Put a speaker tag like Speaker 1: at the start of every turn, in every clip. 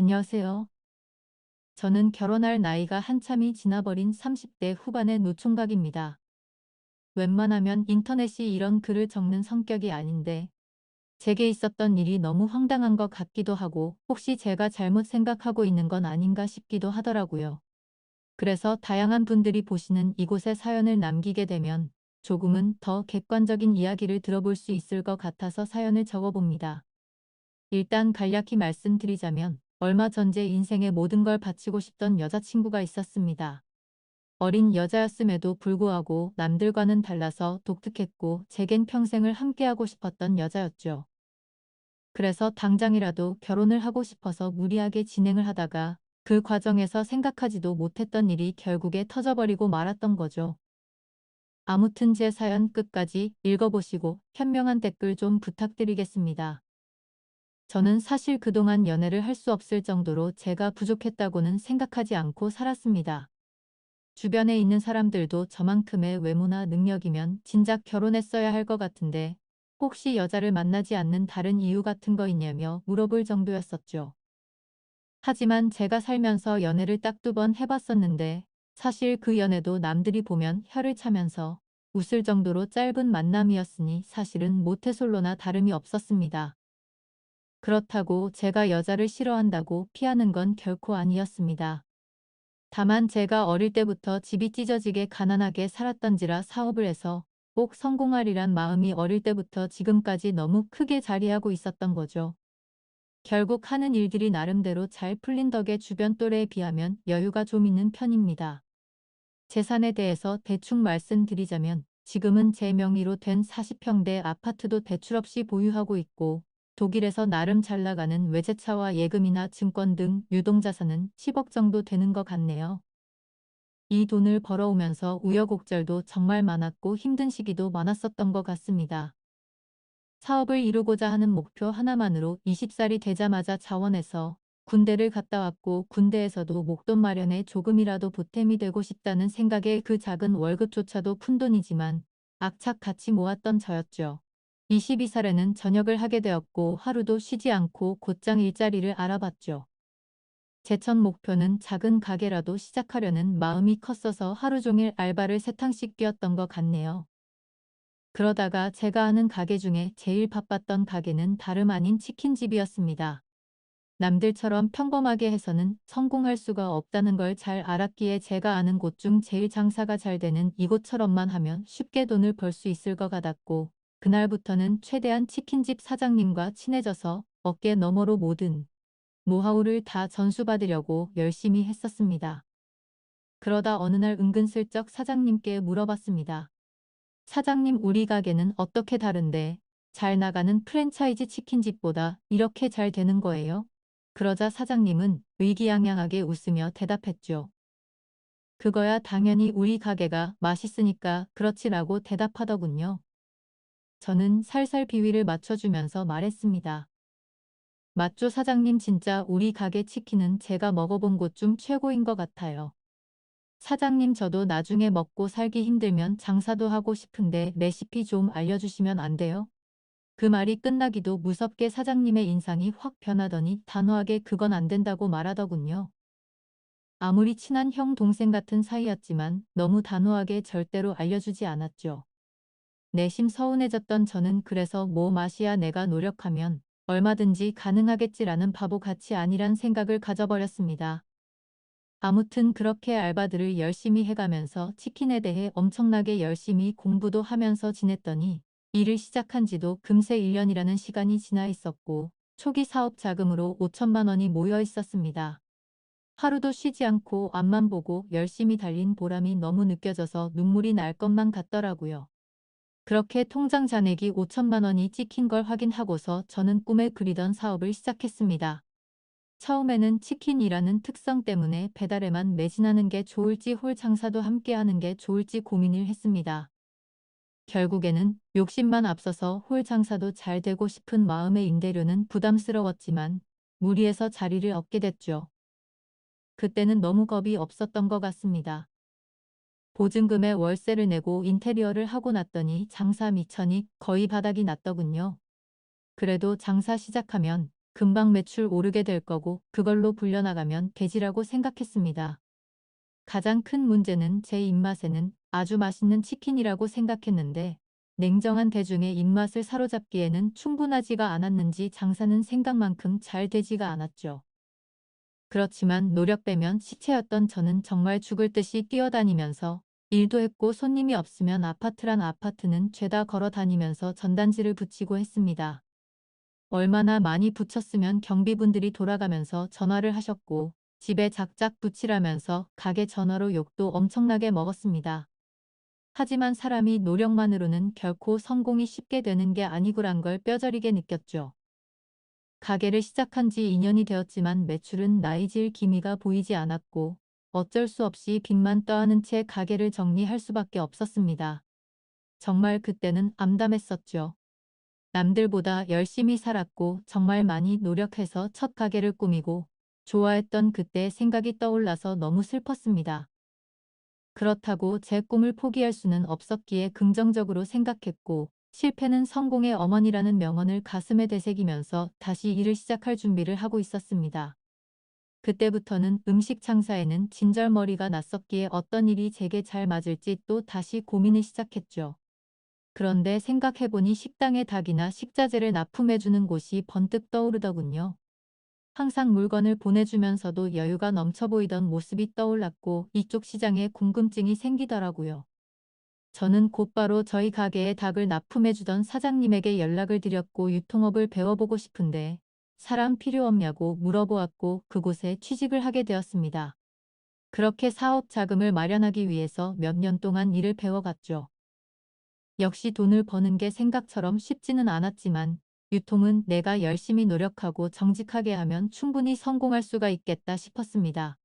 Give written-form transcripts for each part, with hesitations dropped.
Speaker 1: 안녕하세요. 저는 결혼할 나이가 한참이 지나버린 30대 후반의 노총각입니다. 웬만하면 인터넷이 이런 글을 적는 성격이 아닌데 제게 있었던 일이 너무 황당한 것 같기도 하고 혹시 제가 잘못 생각하고 있는 건 아닌가 싶기도 하더라고요. 그래서 다양한 분들이 보시는 이곳에 사연을 남기게 되면 조금은 더 객관적인 이야기를 들어볼 수 있을 것 같아서 사연을 적어봅니다. 일단 간략히 말씀드리자면 얼마 전 제 인생의 모든 걸 바치고 싶던 여자친구가 있었습니다. 어린 여자였음에도 불구하고 남들과는 달라서 독특했고 제겐 평생을 함께하고 싶었던 여자였죠. 그래서 당장이라도 결혼을 하고 싶어서 무리하게 진행을 하다가 그 과정에서 생각하지도 못했던 일이 결국에 터져버리고 말았던 거죠. 아무튼 제 사연 끝까지 읽어보시고 현명한 댓글 좀 부탁드리겠습니다. 저는 사실 그동안 연애를 할 수 없을 정도로 제가 부족했다고는 생각하지 않고 살았습니다. 주변에 있는 사람들도 저만큼의 외모나 능력이면 진작 결혼했어야 할 것 같은데 혹시 여자를 만나지 않는 다른 이유 같은 거 있냐며 물어볼 정도였었죠. 하지만 제가 살면서 연애를 딱 2번 해봤었는데 사실 그 연애도 남들이 보면 혀를 차면서 웃을 정도로 짧은 만남이었으니 사실은 모태솔로나 다름이 없었습니다. 그렇다고 제가 여자를 싫어한다고 피하는 건 결코 아니었습니다. 다만 제가 어릴 때부터 집이 찢어지게 가난하게 살았던지라 사업을 해서 꼭 성공하리란 마음이 어릴 때부터 지금까지 너무 크게 자리하고 있었던 거죠. 결국 하는 일들이 나름대로 잘 풀린 덕에 주변 또래에 비하면 여유가 좀 있는 편입니다. 재산에 대해서 대충 말씀드리자면 지금은 제 명의로 된 40평대 아파트도 대출 없이 보유하고 있고 독일에서 나름 잘 나가는 외제차와 예금이나 증권 등 유동자산은 10억 정도 되는 것 같네요. 이 돈을 벌어오면서 우여곡절도 정말 많았고 힘든 시기도 많았었던 것 같습니다. 사업을 이루고자 하는 목표 하나만으로 20살이 되자마자 자원해서 군대를 갔다 왔고 군대에서도 목돈 마련에 조금이라도 보탬이 되고 싶다는 생각에 그 작은 월급조차도 푼돈이지만 악착 같이 모았던 저였죠. 22살에는 전역을 하게 되었고 하루도 쉬지 않고 곧장 일자리를 알아봤죠. 제 첫 목표는 작은 가게라도 시작하려는 마음이 컸어서 하루 종일 알바를 3탕씩 뛰었던 것 같네요. 그러다가 제가 아는 가게 중에 제일 바빴던 가게는 다름 아닌 치킨집이었습니다. 남들처럼 평범하게 해서는 성공할 수가 없다는 걸 잘 알았기에 제가 아는 곳 중 제일 장사가 잘 되는 이곳처럼만 하면 쉽게 돈을 벌 수 있을 것 같았고 그날부터는 최대한 치킨집 사장님과 친해져서 어깨 너머로 모든 노하우를 다 전수받으려고 열심히 했었습니다. 그러다 어느 날 은근슬쩍 사장님께 물어봤습니다. 사장님, 우리 가게는 어떻게 다른데 잘 나가는 프랜차이즈 치킨집보다 이렇게 잘 되는 거예요? 그러자 사장님은 의기양양하게 웃으며 대답했죠. 그거야 당연히 우리 가게가 맛있으니까 그렇지라고 대답하더군요. 저는 살살 비위를 맞춰주면서 말했습니다. 맞죠 사장님, 진짜 우리 가게 치킨은 제가 먹어본 곳 중 최고인 것 같아요. 사장님, 저도 나중에 먹고 살기 힘들면 장사도 하고 싶은데 레시피 좀 알려주시면 안 돼요? 그 말이 끝나기도 무섭게 사장님의 인상이 확 변하더니 단호하게 그건 안 된다고 말하더군요. 아무리 친한 형 동생 같은 사이였지만 너무 단호하게 절대로 알려주지 않았죠. 내심 서운해졌던 저는 그래서 뭐 맛이야 내가 노력하면 얼마든지 가능하겠지라는 바보같이 아니란 생각을 가져버렸습니다. 아무튼 그렇게 알바들을 열심히 해가면서 치킨에 대해 엄청나게 열심히 공부도 하면서 지냈더니 일을 시작한 지도 금세 1년이라는 시간이 지나 있었고 초기 사업 자금으로 5천만 원이 모여 있었습니다. 하루도 쉬지 않고 앞만 보고 열심히 달린 보람이 너무 느껴져서 눈물이 날 것만 같더라고요. 그렇게 통장 잔액이 5천만 원이 찍힌 걸 확인하고서 저는 꿈에 그리던 사업을 시작했습니다. 처음에는 치킨이라는 특성 때문에 배달에만 매진하는 게 좋을지 홀 장사도 함께 하는 게 좋을지 고민을 했습니다. 결국에는 욕심만 앞서서 홀 장사도 잘 되고 싶은 마음의 임대료는 부담스러웠지만 무리해서 자리를 얻게 됐죠. 그때는 너무 겁이 없었던 것 같습니다. 보증금에 월세를 내고 인테리어를 하고 났더니 장사 미천이 거의 바닥이 났더군요. 그래도 장사 시작하면 금방 매출 오르게 될 거고 그걸로 불려나가면 되지라고 생각했습니다. 가장 큰 문제는 제 입맛에는 아주 맛있는 치킨이라고 생각했는데 냉정한 대중의 입맛을 사로잡기에는 충분하지가 않았는지 장사는 생각만큼 잘 되지가 않았죠. 그렇지만 노력 빼면 시체였던 저는 정말 죽을 듯이 뛰어다니면서 일도 했고 손님이 없으면 아파트란 아파트는 죄다 걸어 다니면서 전단지를 붙이고 했습니다. 얼마나 많이 붙였으면 경비분들이 돌아가면서 전화를 하셨고 집에 작작 붙이라면서 가게 전화로 욕도 엄청나게 먹었습니다. 하지만 사람이 노력만으로는 결코 성공이 쉽게 되는 게 아니구란 걸 뼈저리게 느꼈죠. 가게를 시작한 지 2년이 되었지만 매출은 나이질 기미가 보이지 않았고 어쩔 수 없이 빚만 떠안은 채 가게를 정리할 수밖에 없었습니다. 정말 그때는 암담했었죠. 남들보다 열심히 살았고 정말 많이 노력해서 첫 가게를 꾸미고 좋아했던 그때의 생각이 떠올라서 너무 슬펐습니다. 그렇다고 제 꿈을 포기할 수는 없었기에 긍정적으로 생각했고 실패는 성공의 어머니라는 명언을 가슴에 되새기면서 다시 일을 시작할 준비를 하고 있었습니다. 그때부터는 음식 창사에는 진절머리가 났었기에 어떤 일이 제게 잘 맞을지 또 다시 고민을 시작했죠. 그런데 생각해보니 식당의 닭이나 식자재를 납품해주는 곳이 번뜩 떠오르더군요. 항상 물건을 보내주면서도 여유가 넘쳐 보이던 모습이 떠올랐고 이쪽 시장에 궁금증이 생기더라고요. 저는 곧바로 저희 가게에 닭을 납품해주던 사장님에게 연락을 드렸고 유통업을 배워보고 싶은데 사람 필요 없냐고 물어보았고 그곳에 취직을 하게 되었습니다. 그렇게 사업 자금을 마련하기 위해서 몇 년 동안 일을 배워갔죠. 역시 돈을 버는 게 생각처럼 쉽지는 않았지만 유통은 내가 열심히 노력하고 정직하게 하면 충분히 성공할 수가 있겠다 싶었습니다.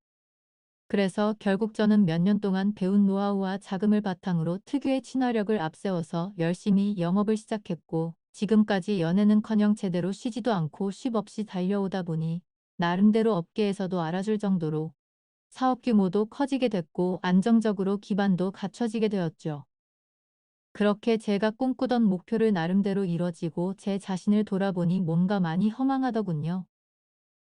Speaker 1: 그래서 결국 저는 몇 년 동안 배운 노하우와 자금을 바탕으로 특유의 친화력을 앞세워서 열심히 영업을 시작했고 지금까지 연애는커녕 제대로 쉬지도 않고 쉼 없이 달려오다 보니 나름대로 업계에서도 알아줄 정도로 사업 규모도 커지게 됐고 안정적으로 기반도 갖춰지게 되었죠. 그렇게 제가 꿈꾸던 목표를 나름대로 이뤄지고 제 자신을 돌아보니 뭔가 많이 허망하더군요.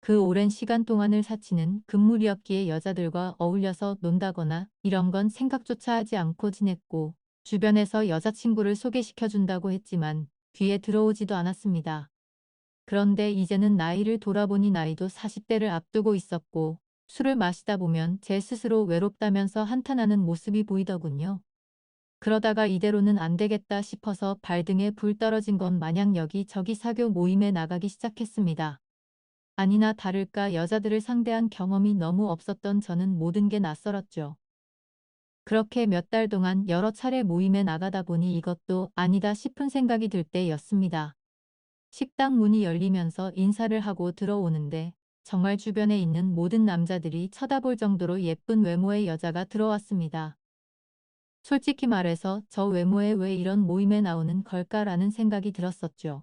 Speaker 1: 그 오랜 시간 동안을 사치는 금물이었기에 여자들과 어울려서 논다거나 이런 건 생각조차 하지 않고 지냈고 주변에서 여자친구를 소개시켜준다고 했지만 귀에 들어오지도 않았습니다. 그런데 이제는 나이를 돌아보니 나이도 40대를 앞두고 있었고 술을 마시다 보면 제 스스로 외롭다면서 한탄하는 모습이 보이더군요. 그러다가 이대로는 안 되겠다 싶어서 발등에 불 떨어진 것 마냥 여기저기 사교 모임에 나가기 시작했습니다. 아니나 다를까 여자들을 상대한 경험이 너무 없었던 저는 모든 게 낯설었죠. 그렇게 몇 달 동안 여러 차례 모임에 나가다 보니 이것도 아니다 싶은 생각이 들 때였습니다. 식당 문이 열리면서 인사를 하고 들어오는데 정말 주변에 있는 모든 남자들이 쳐다볼 정도로 예쁜 외모의 여자가 들어왔습니다. 솔직히 말해서 저 외모에 왜 이런 모임에 나오는 걸까라는 생각이 들었었죠.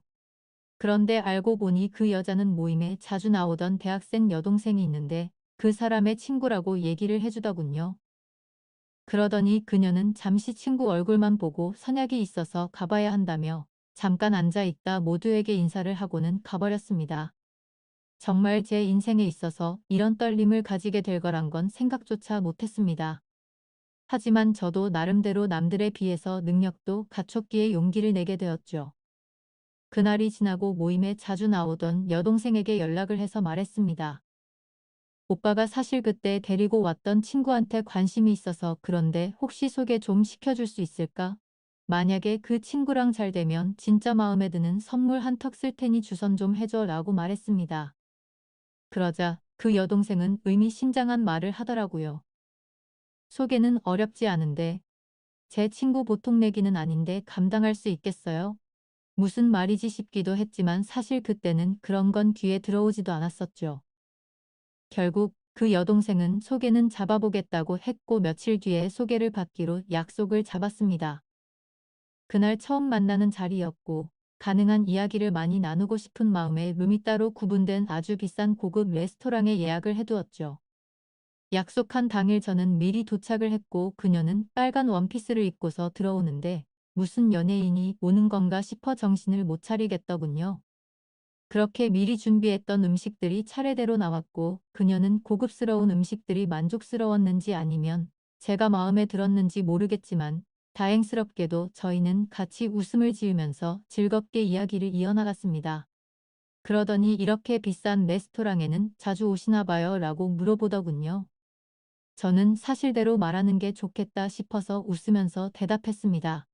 Speaker 1: 그런데 알고 보니 그 여자는 모임에 자주 나오던 대학생 여동생이 있는데 그 사람의 친구라고 얘기를 해주더군요. 그러더니 그녀는 잠시 친구 얼굴만 보고 선약이 있어서 가봐야 한다며 잠깐 앉아있다 모두에게 인사를 하고는 가버렸습니다. 정말 제 인생에 있어서 이런 떨림을 가지게 될 거란 건 생각조차 못했습니다. 하지만 저도 나름대로 남들에 비해서 능력도 갖췄기에 용기를 내게 되었죠. 그날이 지나고 모임에 자주 나오던 여동생에게 연락을 해서 말했습니다. 오빠가 사실 그때 데리고 왔던 친구한테 관심이 있어서 그런데 혹시 소개 좀 시켜줄 수 있을까? 만약에 그 친구랑 잘 되면 진짜 마음에 드는 선물 한턱 쓸 테니 주선 좀 해줘 라고 말했습니다. 그러자 그 여동생은 의미심장한 말을 하더라고요. 소개는 어렵지 않은데 제 친구 보통 내기는 아닌데 감당할 수 있겠어요? 무슨 말이지 싶기도 했지만 사실 그때는 그런 건 귀에 들어오지도 않았었죠. 결국 그 여동생은 소개는 잡아보겠다고 했고 며칠 뒤에 소개를 받기로 약속을 잡았습니다. 그날 처음 만나는 자리였고 가능한 이야기를 많이 나누고 싶은 마음에 룸이 따로 구분된 아주 비싼 고급 레스토랑에 예약을 해두었죠. 약속한 당일 저는 미리 도착을 했고 그녀는 빨간 원피스를 입고서 들어오는데 무슨 연예인이 오는 건가 싶어 정신을 못 차리겠더군요. 그렇게 미리 준비했던 음식들이 차례대로 나왔고 그녀는 고급스러운 음식들이 만족스러웠는지 아니면 제가 마음에 들었는지 모르겠지만 다행스럽게도 저희는 같이 웃음을 지으면서 즐겁게 이야기를 이어나갔습니다. 그러더니 "이렇게 비싼 레스토랑에는 자주 오시나 봐요?" 라고 물어보더군요. 저는 사실대로 말하는 게 좋겠다 싶어서 웃으면서 대답했습니다.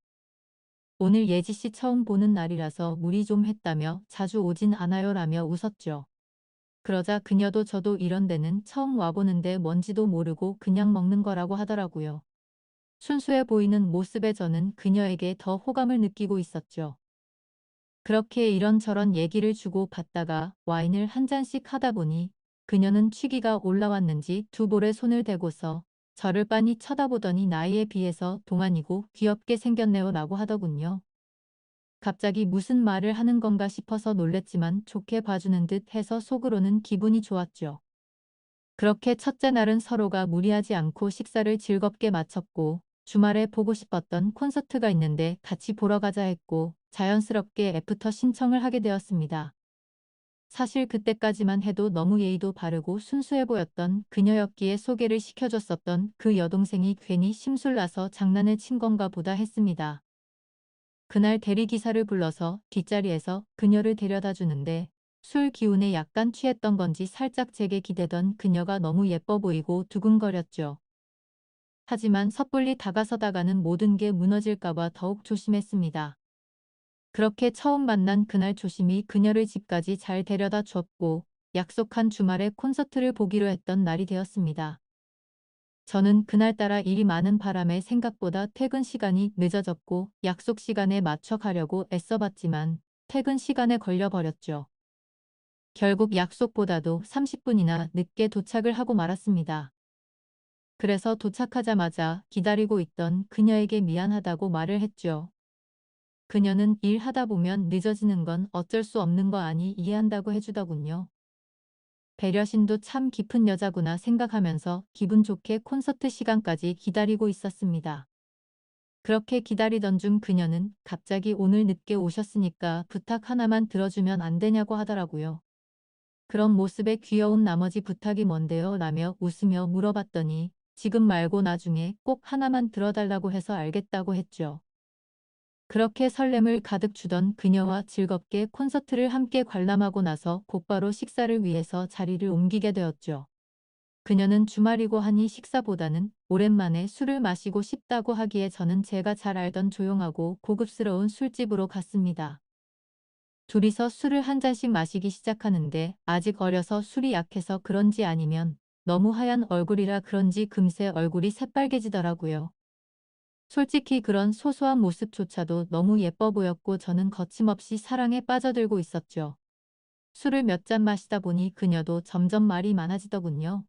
Speaker 1: "오늘 예지 씨 처음 보는 날이라서 무리 좀 했다며 자주 오진 않아요." 라며 웃었죠. 그러자 그녀도 저도 이런 데는 처음 와보는데 뭔지도 모르고 그냥 먹는 거라고 하더라고요. 순수해 보이는 모습에 저는 그녀에게 더 호감을 느끼고 있었죠. 그렇게 이런저런 얘기를 주고 받다가 와인을 한 잔씩 하다 보니 그녀는 취기가 올라왔는지 두 볼에 손을 대고서 저를 빤히 쳐다보더니 "나이에 비해서 동안이고 귀엽게 생겼네요." 라고 하더군요. 갑자기 무슨 말을 하는 건가 싶어서 놀랬지만 좋게 봐주는 듯 해서 속으로는 기분이 좋았죠. 그렇게 첫째 날은 서로가 무리하지 않고 식사를 즐겁게 마쳤고 주말에 보고 싶었던 콘서트가 있는데 같이 보러 가자 했고 자연스럽게 애프터 신청을 하게 되었습니다. 사실 그때까지만 해도 너무 예의도 바르고 순수해 보였던 그녀였기에 소개를 시켜줬었던 그 여동생이 괜히 심술나서 장난을 친 건가 보다 했습니다. 그날 대리기사를 불러서 뒷자리에서 그녀를 데려다 주는데 술 기운에 약간 취했던 건지 살짝 제게 기대던 그녀가 너무 예뻐 보이고 두근거렸죠. 하지만 섣불리 다가서다가는 모든 게 무너질까봐 더욱 조심했습니다. 그렇게 처음 만난 그날 조심히 그녀를 집까지 잘 데려다 줬고 약속한 주말에 콘서트를 보기로 했던 날이 되었습니다. 저는 그날따라 일이 많은 바람에 생각보다 퇴근 시간이 늦어졌고 약속 시간에 맞춰 가려고 애써봤지만 퇴근 시간에 걸려버렸죠. 결국 약속보다도 30분이나 늦게 도착을 하고 말았습니다. 그래서 도착하자마자 기다리고 있던 그녀에게 미안하다고 말을 했죠. 그녀는 "일하다 보면 늦어지는 건 어쩔 수 없는 거 아니 이해한다고 해주더군요. 배려심도 참 깊은 여자구나 생각하면서 기분 좋게 콘서트 시간까지 기다리고 있었습니다. 그렇게 기다리던 중 그녀는 갑자기 "오늘 늦게 오셨으니까 부탁 하나만 들어주면 안 되냐고 하더라고요. 그런 모습에 귀여운 나머지 "부탁이 뭔데요?" 라며 웃으며 물어봤더니 지금 말고 나중에 꼭 하나만 들어달라고 해서 알겠다고 했죠. 그렇게 설렘을 가득 주던 그녀와 즐겁게 콘서트를 함께 관람하고 나서 곧바로 식사를 위해서 자리를 옮기게 되었죠. 그녀는 주말이고 하니 식사보다는 오랜만에 술을 마시고 싶다고 하기에 저는 제가 잘 알던 조용하고 고급스러운 술집으로 갔습니다. 둘이서 술을 한 잔씩 마시기 시작하는데 아직 어려서 술이 약해서 그런지 아니면 너무 하얀 얼굴이라 그런지 금세 얼굴이 새빨개지더라고요. 솔직히 그런 소소한 모습조차도 너무 예뻐 보였고 저는 거침없이 사랑에 빠져들고 있었죠. 술을 몇 잔 마시다 보니 그녀도 점점 말이 많아지더군요.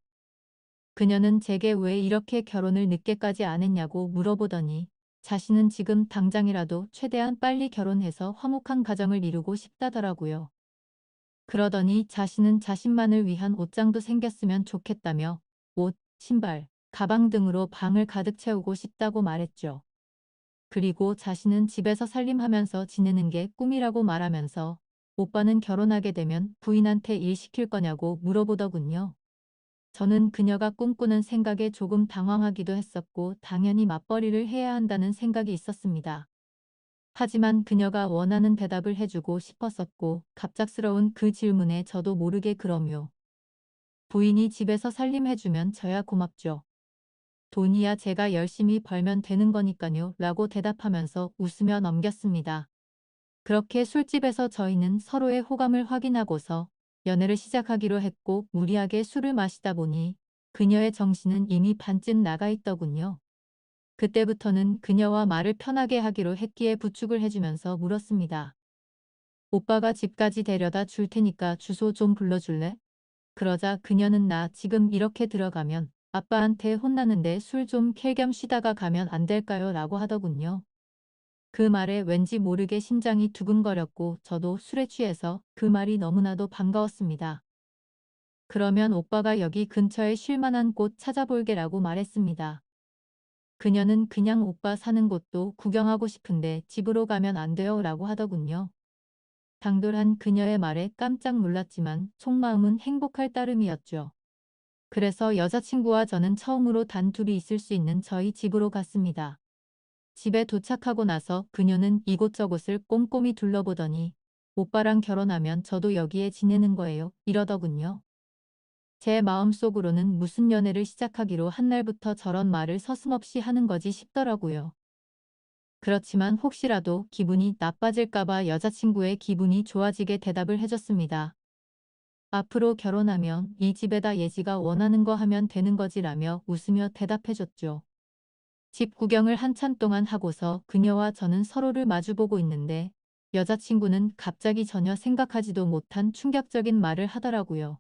Speaker 1: 그녀는 제게 왜 이렇게 결혼을 늦게까지 안 했냐고 물어보더니 자신은 지금 당장이라도 최대한 빨리 결혼해서 화목한 가정을 이루고 싶다더라고요. 그러더니 자신은 자신만을 위한 옷장도 생겼으면 좋겠다며 옷, 신발, 가방 등으로 방을 가득 채우고 싶다고 말했죠. 그리고 자신은 집에서 살림하면서 지내는 게 꿈이라고 말하면서 오빠는 결혼하게 되면 부인한테 일 시킬 거냐고 물어보더군요. 저는 그녀가 꿈꾸는 생각에 조금 당황하기도 했었고 당연히 맞벌이를 해야 한다는 생각이 있었습니다. 하지만 그녀가 원하는 대답을 해주고 싶었었고 갑작스러운 그 질문에 저도 모르게 "그럼요. 부인이 집에서 살림해주면 저야 고맙죠. 돈이야 제가 열심히 벌면 되는 거니까요." 라고 대답하면서 웃으며 넘겼습니다. 그렇게 술집에서 저희는 서로의 호감을 확인하고서 연애를 시작하기로 했고 무리하게 술을 마시다 보니 그녀의 정신은 이미 반쯤 나가 있더군요. 그때부터는 그녀와 말을 편하게 하기로 했기에 부축을 해주면서 물었습니다. "오빠가 집까지 데려다 줄 테니까 주소 좀 불러줄래?" 그러자 그녀는 "나 지금 이렇게 들어가면 아빠한테 혼나는데 술 좀 캘 겸 쉬다가 가면 안 될까요?" 라고 하더군요. 그 말에 왠지 모르게 심장이 두근거렸고 저도 술에 취해서 그 말이 너무나도 반가웠습니다. "그러면 오빠가 여기 근처에 쉴 만한 곳 찾아볼게라고 말했습니다. 그녀는 "그냥 오빠 사는 곳도 구경하고 싶은데 집으로 가면 안 돼요?" 라고 하더군요. 당돌한 그녀의 말에 깜짝 놀랐지만 속마음은 행복할 따름이었죠. 그래서 여자친구와 저는 처음으로 단둘이 있을 수 있는 저희 집으로 갔습니다. 집에 도착하고 나서 그녀는 이곳저곳을 꼼꼼히 둘러보더니 오빠랑 결혼하면 저도 여기에 지내는 거예요. 이러더군요. 제 마음속으로는 무슨 연애를 시작하기로 한 날부터 저런 말을 서슴없이 하는 거지 싶더라고요. 그렇지만 혹시라도 기분이 나빠질까봐 여자친구의 기분이 좋아지게 대답을 해줬습니다. 앞으로 결혼하면 이 집에다 예지가 원하는 거 하면 되는 거지라며 웃으며 대답해줬죠. 집 구경을 한참 동안 하고서 그녀와 저는 서로를 마주보고 있는데 여자친구는 갑자기 전혀 생각하지도 못한 충격적인 말을 하더라고요.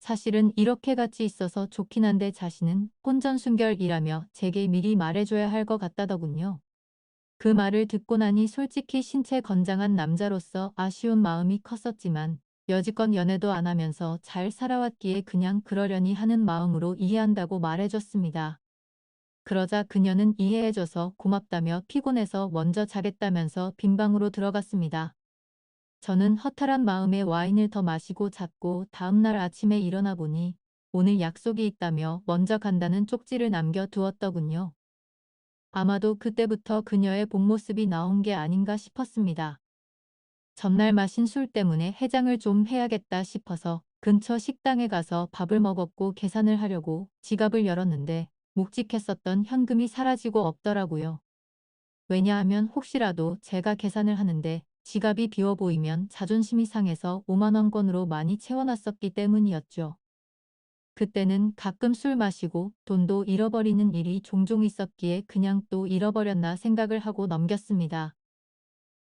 Speaker 1: 사실은 이렇게 같이 있어서 좋긴 한데 자신은 혼전순결이라며 제게 미리 말해줘야 할 것 같다더군요. 그 말을 듣고 나니 솔직히 신체 건장한 남자로서 아쉬운 마음이 컸었지만 여지껏 연애도 안 하면서 잘 살아왔기에 그냥 그러려니 하는 마음으로 이해한다고 말해줬습니다. 그러자 그녀는 이해해줘서 고맙다며 피곤해서 먼저 자겠다면서 빈방으로 들어갔습니다. 저는 허탈한 마음에 와인을 더 마시고 잤고 다음날 아침에 일어나 보니 오늘 약속이 있다며 먼저 간다는 쪽지를 남겨두었더군요. 아마도 그때부터 그녀의 본 모습이 나온 게 아닌가 싶었습니다. 전날 마신 술 때문에 해장을 좀 해야겠다 싶어서 근처 식당에 가서 밥을 먹었고 계산을 하려고 지갑을 열었는데 묵직했었던 현금이 사라지고 없더라고요. 왜냐하면 혹시라도 제가 계산을 하는데 지갑이 비어 보이면 자존심이 상해서 5만 원권으로 많이 채워놨었기 때문이었죠. 그때는 가끔 술 마시고 돈도 잃어버리는 일이 종종 있었기에 그냥 또 잃어버렸나 생각을 하고 넘겼습니다.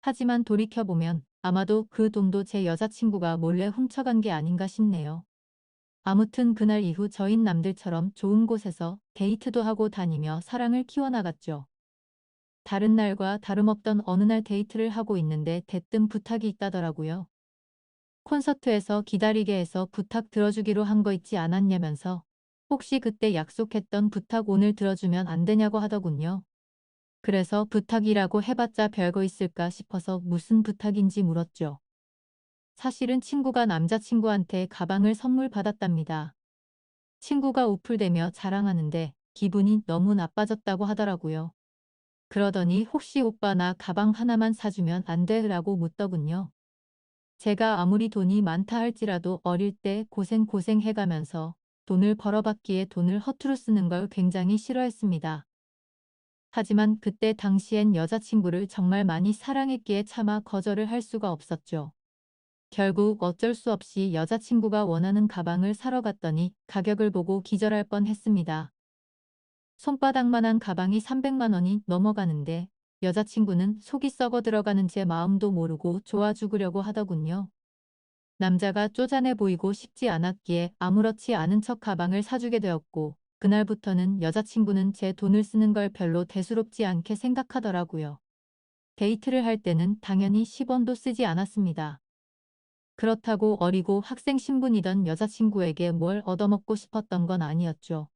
Speaker 1: 하지만 돌이켜보면 아마도 그 돈도 제 여자친구가 몰래 훔쳐간 게 아닌가 싶네요. 아무튼 그날 이후 저흰 남들처럼 좋은 곳에서 데이트도 하고 다니며 사랑을 키워나갔죠. 다른 날과 다름없던 어느 날 데이트를 하고 있는데 대뜸 부탁이 있다더라고요. 콘서트에서 기다리게 해서 부탁 들어주기로 한 거 있지 않았냐면서 혹시 그때 약속했던 부탁 오늘 들어주면 안 되냐고 하더군요. 그래서 부탁이라고 해봤자 별거 있을까 싶어서 무슨 부탁인지 물었죠. 사실은 친구가 남자친구한테 가방을 선물 받았답니다. 친구가 우풀대며 자랑하는데 기분이 너무 나빠졌다고 하더라고요. 그러더니 혹시 오빠 나 가방 하나만 사주면 안 돼? 라고 묻더군요. 제가 아무리 돈이 많다 할지라도 어릴 때 고생 해가면서 돈을 벌어봤기에 돈을 허투루 쓰는 걸 굉장히 싫어했습니다. 하지만 그때 당시엔 여자친구를 정말 많이 사랑했기에 차마 거절을 할 수가 없었죠. 결국 어쩔 수 없이 여자친구가 원하는 가방을 사러 갔더니 가격을 보고 기절할 뻔했습니다. 손바닥만한 가방이 300만 원이 넘어가는데 여자친구는 속이 썩어 들어가는 제 마음도 모르고 좋아 죽으려고 하더군요. 남자가 쪼잔해 보이고 싶지 않았기에 아무렇지 않은 척 가방을 사주게 되었고 그날부터는 여자친구는 제 돈을 쓰는 걸 별로 대수롭지 않게 생각하더라고요. 데이트를 할 때는 당연히 10원도 쓰지 않았습니다. 그렇다고 어리고 학생 신분이던 여자친구에게 뭘 얻어먹고 싶었던 건 아니었죠.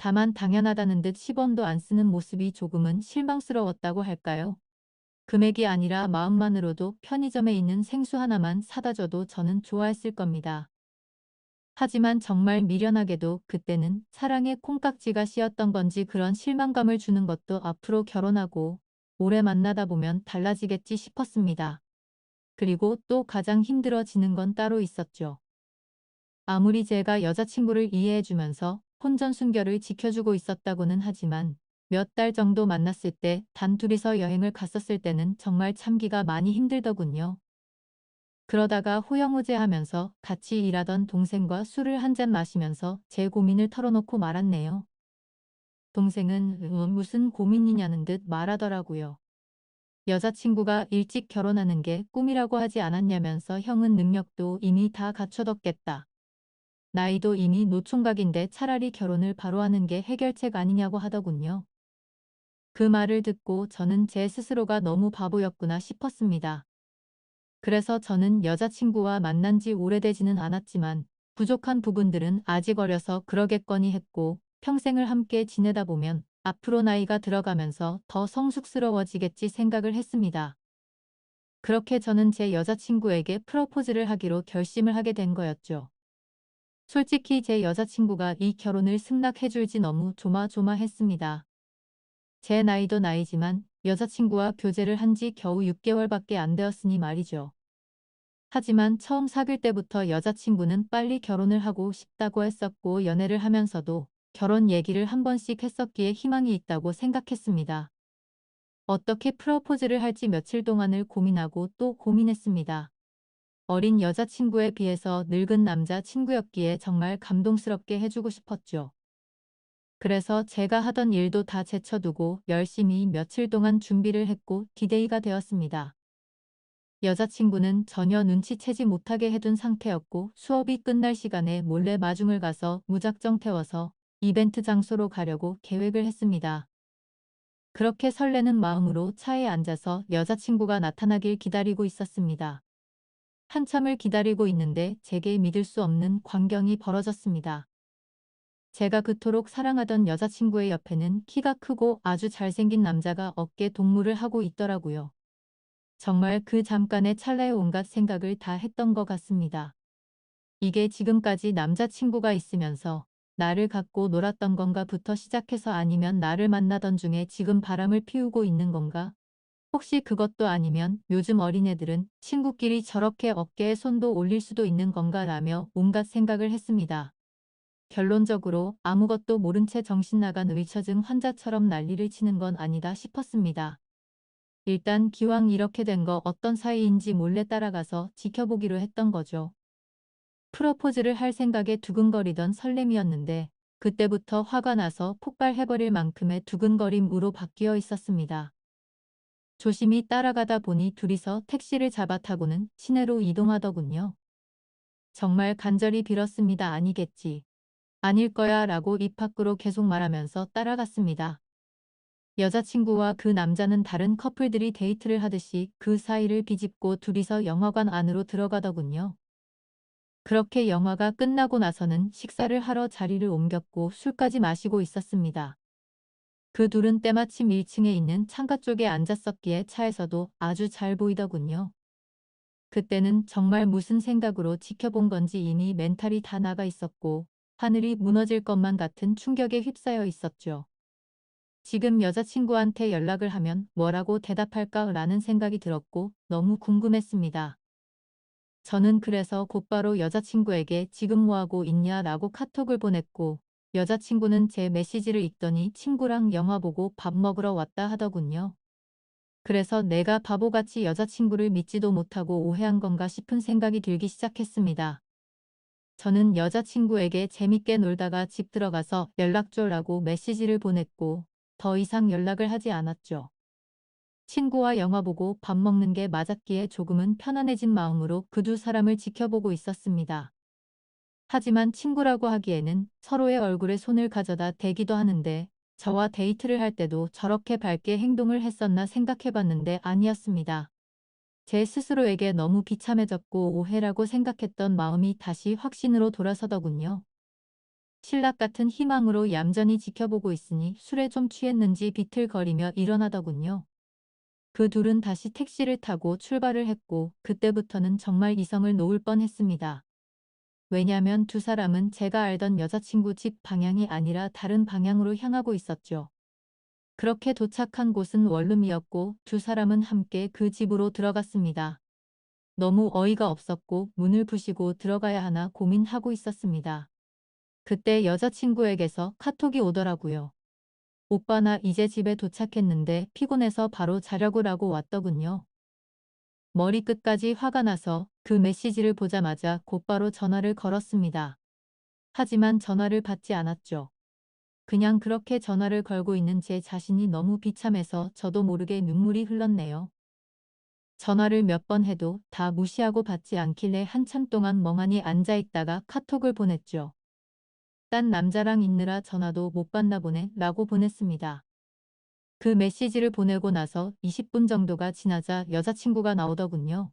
Speaker 1: 다만 당연하다는 듯 10원도 안 쓰는 모습이 조금은 실망스러웠다고 할까요? 금액이 아니라 마음만으로도 편의점에 있는 생수 하나만 사다 줘도 저는 좋아했을 겁니다. 하지만 정말 미련하게도 그때는 사랑의 콩깍지가 씌었던 건지 그런 실망감을 주는 것도 앞으로 결혼하고 오래 만나다 보면 달라지겠지 싶었습니다. 그리고 또 가장 힘들어지는 건 따로 있었죠. 아무리 제가 여자친구를 이해해주면서 혼전순결을 지켜주고 있었다고는 하지만 몇 달 정도 만났을 때 단둘이서 여행을 갔었을 때는 정말 참기가 많이 힘들더군요. 그러다가 호영호재하면서 같이 일하던 동생과 술을 한 잔 마시면서 제 고민을 털어놓고 말았네요. 동생은 무슨 고민이냐는 듯 말하더라고요. 여자친구가 일찍 결혼하는 게 꿈이라고 하지 않았냐면서 형은 능력도 이미 다 갖춰뒀겠다. 나이도 이미 노총각인데 차라리 결혼을 바로 하는 게 해결책 아니냐고 하더군요. 그 말을 듣고 저는 제 스스로가 너무 바보였구나 싶었습니다. 그래서 저는 여자친구와 만난 지 오래되지는 않았지만 부족한 부분들은 아직 어려서 그러겠거니 했고 평생을 함께 지내다 보면 앞으로 나이가 들어가면서 더 성숙스러워지겠지 생각을 했습니다. 그렇게 저는 제 여자친구에게 프러포즈를 하기로 결심을 하게 된 거였죠. 솔직히 제 여자친구가 이 결혼을 승낙해 줄지 너무 조마조마했습니다. 제 나이도 나이지만 여자친구와 교제를 한 지 겨우 6개월밖에 안 되었으니 말이죠. 하지만 처음 사귈 때부터 여자친구는 빨리 결혼을 하고 싶다고 했었고 연애를 하면서도 결혼 얘기를 한 번씩 했었기에 희망이 있다고 생각했습니다. 어떻게 프러포즈를 할지 며칠 동안을 고민하고 또 고민했습니다. 어린 여자친구에 비해서 늙은 남자 친구였기에 정말 감동스럽게 해주고 싶었죠. 그래서 제가 하던 일도 다 제쳐두고 열심히 며칠 동안 준비를 했고 디데이가 되었습니다. 여자친구는 전혀 눈치채지 못하게 해둔 상태였고 수업이 끝날 시간에 몰래 마중을 가서 무작정 태워서 이벤트 장소로 가려고 계획을 했습니다. 그렇게 설레는 마음으로 차에 앉아서 여자친구가 나타나길 기다리고 있었습니다. 한참을 기다리고 있는데 제게 믿을 수 없는 광경이 벌어졌습니다. 제가 그토록 사랑하던 여자친구의 옆에는 키가 크고 아주 잘생긴 남자가 어깨 동무를 하고 있더라고요. 정말 그 잠깐의 찰나에 온갖 생각을 다 했던 것 같습니다. 이게 지금까지 남자친구가 있으면서 나를 갖고 놀았던 건가부터 시작해서 아니면 나를 만나던 중에 지금 바람을 피우고 있는 건가? 혹시 그것도 아니면 요즘 어린애들은 친구끼리 저렇게 어깨에 손도 올릴 수도 있는 건가 라며 온갖 생각을 했습니다. 결론적으로 아무것도 모른 채 정신 나간 의처증 환자처럼 난리를 치는 건 아니다 싶었습니다. 일단 기왕 이렇게 된 거 어떤 사이인지 몰래 따라가서 지켜보기로 했던 거죠. 프러포즈를 할 생각에 두근거리던 설렘이었는데 그때부터 화가 나서 폭발해버릴 만큼의 두근거림으로 바뀌어 있었습니다. 조심히 따라가다 보니 둘이서 택시를 잡아 타고는 시내로 이동하더군요. 정말 간절히 빌었습니다. 아니겠지. 아닐 거야 라고 입 밖으로 계속 말하면서 따라갔습니다. 여자친구와 그 남자는 다른 커플들이 데이트를 하듯이 그 사이를 비집고 둘이서 영화관 안으로 들어가더군요. 그렇게 영화가 끝나고 나서는 식사를 하러 자리를 옮겼고 술까지 마시고 있었습니다. 그 둘은 때마침 1층에 있는 창가 쪽에 앉았었기에 차에서도 아주 잘 보이더군요. 그때는 정말 무슨 생각으로 지켜본 건지 이미 멘탈이 다 나가 있었고 하늘이 무너질 것만 같은 충격에 휩싸여 있었죠. 지금 여자친구한테 연락을 하면 뭐라고 대답할까라는 생각이 들었고 너무 궁금했습니다. 저는 그래서 곧바로 여자친구에게 지금 뭐하고 있냐라고 카톡을 보냈고 여자친구는 제 메시지를 읽더니 친구랑 영화 보고 밥 먹으러 왔다 하더군요. 그래서 내가 바보같이 여자친구를 믿지도 못하고 오해한 건가 싶은 생각이 들기 시작했습니다. 저는 여자친구에게 재밌게 놀다가 집 들어가서 연락 줘라고 메시지를 보냈고 더 이상 연락을 하지 않았죠. 친구와 영화 보고 밥 먹는 게 맞았기에 조금은 편안해진 마음으로 그 두 사람을 지켜보고 있었습니다. 하지만 친구라고 하기에는 서로의 얼굴에 손을 가져다 대기도 하는데 저와 데이트를 할 때도 저렇게 밝게 행동을 했었나 생각해봤는데 아니었습니다. 제 스스로에게 너무 비참해졌고 오해라고 생각했던 마음이 다시 확신으로 돌아서더군요. 신락 같은 희망으로 얌전히 지켜보고 있으니 술에 좀 취했는지 비틀거리며 일어나더군요. 그 둘은 다시 택시를 타고 출발을 했고 그때부터는 정말 이성을 놓을 뻔했습니다. 왜냐면 두 사람은 제가 알던 여자친구 집 방향이 아니라 다른 방향으로 향하고 있었죠. 그렇게 도착한 곳은 원룸이었고 두 사람은 함께 그 집으로 들어갔습니다. 너무 어이가 없었고 문을 부시고 들어가야 하나 고민하고 있었습니다. 그때 여자친구에게서 카톡이 오더라고요. 오빠 나 이제 집에 도착했는데 피곤해서 바로 자려고라고 왔더군요. 머리끝까지 화가 나서 그 메시지를 보자마자 곧바로 전화를 걸었습니다. 하지만 전화를 받지 않았죠. 그냥 그렇게 전화를 걸고 있는 제 자신이 너무 비참해서 저도 모르게 눈물이 흘렀네요. 전화를 몇 번 해도 다 무시하고 받지 않길래 한참 동안 멍하니 앉아있다가 카톡을 보냈죠. 딴 남자랑 있느라 전화도 못 받나 보네 라고 보냈습니다. 그 메시지를 보내고 나서 20분 정도가 지나자 여자친구가 나오더군요.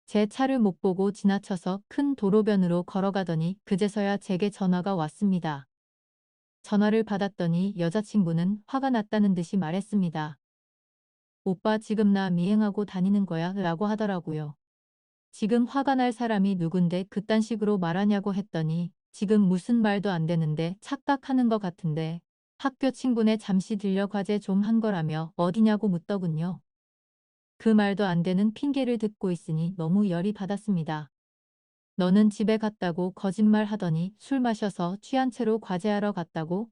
Speaker 1: 제 차를 못 보고 지나쳐서 큰 도로변으로 걸어가더니 그제서야 제게 전화가 왔습니다. 전화를 받았더니 여자친구는 화가 났다는 듯이 말했습니다. 오빠 지금 나 미행하고 다니는 거야 라고 하더라고요. 지금 화가 날 사람이 누군데 그딴 식으로 말하냐고 했더니 지금 무슨 말도 안 되는데 착각하는 것 같은데 학교 친구네 잠시 들려 과제 좀 한 거라며 어디냐고 묻더군요. 그 말도 안 되는 핑계를 듣고 있으니 너무 열이 받았습니다. 너는 집에 갔다고 거짓말 하더니 술 마셔서 취한 채로 과제하러 갔다고?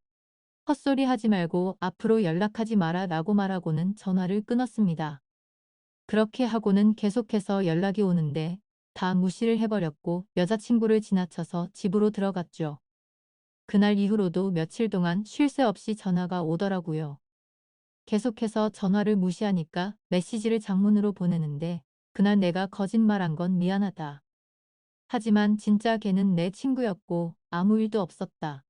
Speaker 1: 헛소리 하지 말고 앞으로 연락하지 마라 라고 말하고는 전화를 끊었습니다. 그렇게 하고는 계속해서 연락이 오는데 다 무시를 해버렸고 여자친구를 지나쳐서 집으로 들어갔죠. 그날 이후로도 며칠 동안 쉴 새 없이 전화가 오더라고요. 계속해서 전화를 무시하니까 메시지를 장문으로 보내는데 그날 내가 거짓말한 건 미안하다. 하지만 진짜 걔는 내 친구였고 아무 일도 없었다.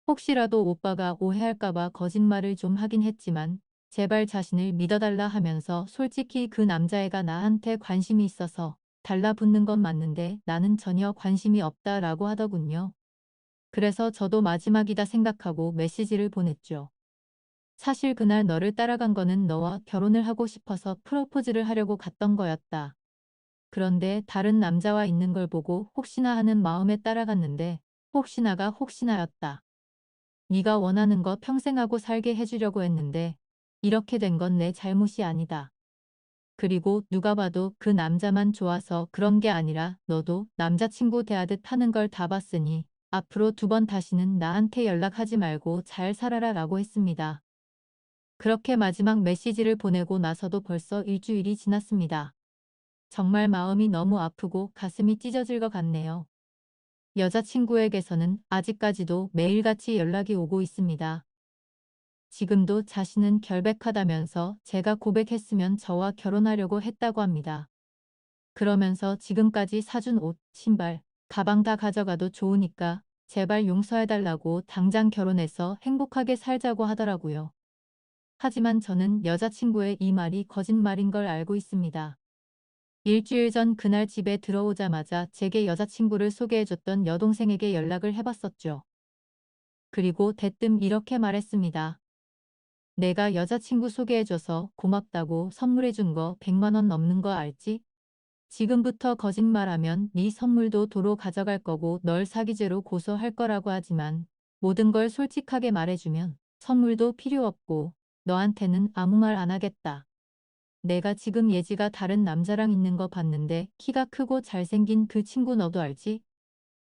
Speaker 1: 혹시라도 오빠가 오해할까봐 거짓말을 좀 하긴 했지만 제발 자신을 믿어달라 하면서 솔직히 그 남자애가 나한테 관심이 있어서 달라붙는 건 맞는데 나는 전혀 관심이 없다라고 하더군요. 그래서 저도 마지막이다 생각하고 메시지를 보냈죠. 사실 그날 너를 따라간 거는 너와 결혼을 하고 싶어서 프로포즈를 하려고 갔던 거였다. 그런데 다른 남자와 있는 걸 보고 혹시나 하는 마음에 따라갔는데 혹시나가 혹시나였다. 네가 원하는 거 평생 하고 살게 해주려고 했는데 이렇게 된 건 내 잘못이 아니다. 그리고 누가 봐도 그 남자만 좋아서 그런 게 아니라 너도 남자친구 대하듯 하는 걸 다 봤으니 앞으로 2번 다시는 나한테 연락하지 말고 잘 살아라 라고 했습니다. 그렇게 마지막 메시지를 보내고 나서도 벌써 일주일이 지났습니다. 정말 마음이 너무 아프고 가슴이 찢어질 것 같네요. 여자친구에게서는 아직까지도 매일같이 연락이 오고 있습니다. 지금도 자신은 결백하다면서 제가 고백했으면 저와 결혼하려고 했다고 합니다. 그러면서 지금까지 사준 옷, 신발, 가방 다 가져가도 좋으니까 제발 용서해달라고 당장 결혼해서 행복하게 살자고 하더라고요. 하지만 저는 여자친구의 이 말이 거짓말인 걸 알고 있습니다. 일주일 전 그날 집에 들어오자마자 제게 여자친구를 소개해줬던 여동생에게 연락을 해봤었죠. 그리고 대뜸 이렇게 말했습니다. 내가 여자친구 소개해줘서 고맙다고 선물해준 거 100만 원 넘는 거 알지? 지금부터 거짓말하면 네 선물도 도로 가져갈 거고 널 사기죄로 고소할 거라고 하지만 모든 걸 솔직하게 말해주면 선물도 필요 없고 너한테는 아무 말 안 하겠다. 내가 지금 예지가 다른 남자랑 있는 거 봤는데 키가 크고 잘생긴 그 친구 너도 알지?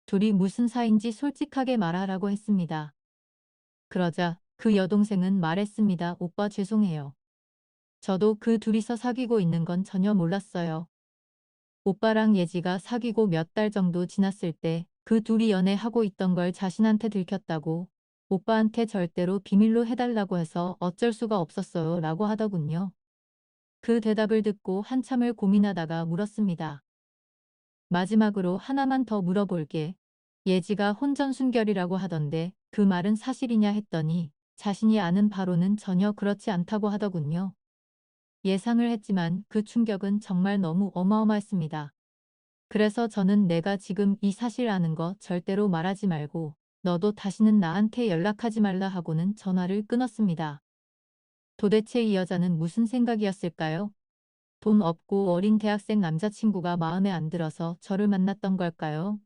Speaker 1: 둘이 무슨 사이인지 솔직하게 말하라고 했습니다. 그러자 그 여동생은 말했습니다. 오빠 죄송해요. 저도 그 둘이서 사귀고 있는 건 전혀 몰랐어요. 오빠랑 예지가 사귀고 몇 달 정도 지났을 때 그 둘이 연애하고 있던 걸 자신한테 들켰다고 오빠한테 절대로 비밀로 해달라고 해서 어쩔 수가 없었어요 라고 하더군요. 그 대답을 듣고 한참을 고민하다가 물었습니다. 마지막으로 하나만 더 물어볼게. 예지가 혼전순결이라고 하던데 그 말은 사실이냐 했더니 자신이 아는 바로는 전혀 그렇지 않다고 하더군요. 예상을 했지만 그 충격은 정말 너무 어마어마했습니다. 그래서 저는 내가 지금 이 사실 아는 거 절대로 말하지 말고 너도 다시는 나한테 연락하지 말라 하고는 전화를 끊었습니다. 도대체 이 여자는 무슨 생각이었을까요? 돈 없고 어린 대학생 남자친구가 마음에 안 들어서 저를 만났던 걸까요?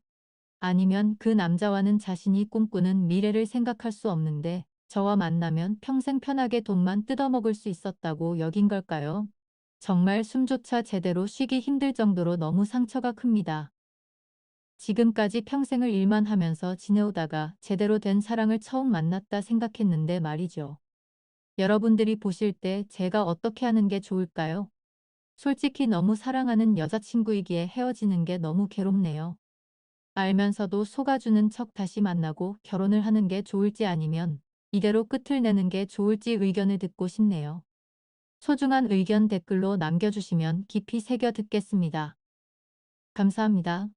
Speaker 1: 아니면 그 남자와는 자신이 꿈꾸는 미래를 생각할 수 없는데 저와 만나면 평생 편하게 돈만 뜯어먹을 수 있었다고 여긴 걸까요? 정말 숨조차 제대로 쉬기 힘들 정도로 너무 상처가 큽니다. 지금까지 평생을 일만 하면서 지내오다가 제대로 된 사랑을 처음 만났다 생각했는데 말이죠. 여러분들이 보실 때 제가 어떻게 하는 게 좋을까요? 솔직히 너무 사랑하는 여자친구이기에 헤어지는 게 너무 괴롭네요. 알면서도 속아주는 척 다시 만나고 결혼을 하는 게 좋을지 아니면 이대로 끝을 내는 게 좋을지 의견을 듣고 싶네요. 소중한 의견 댓글로 남겨주시면 깊이 새겨 듣겠습니다. 감사합니다.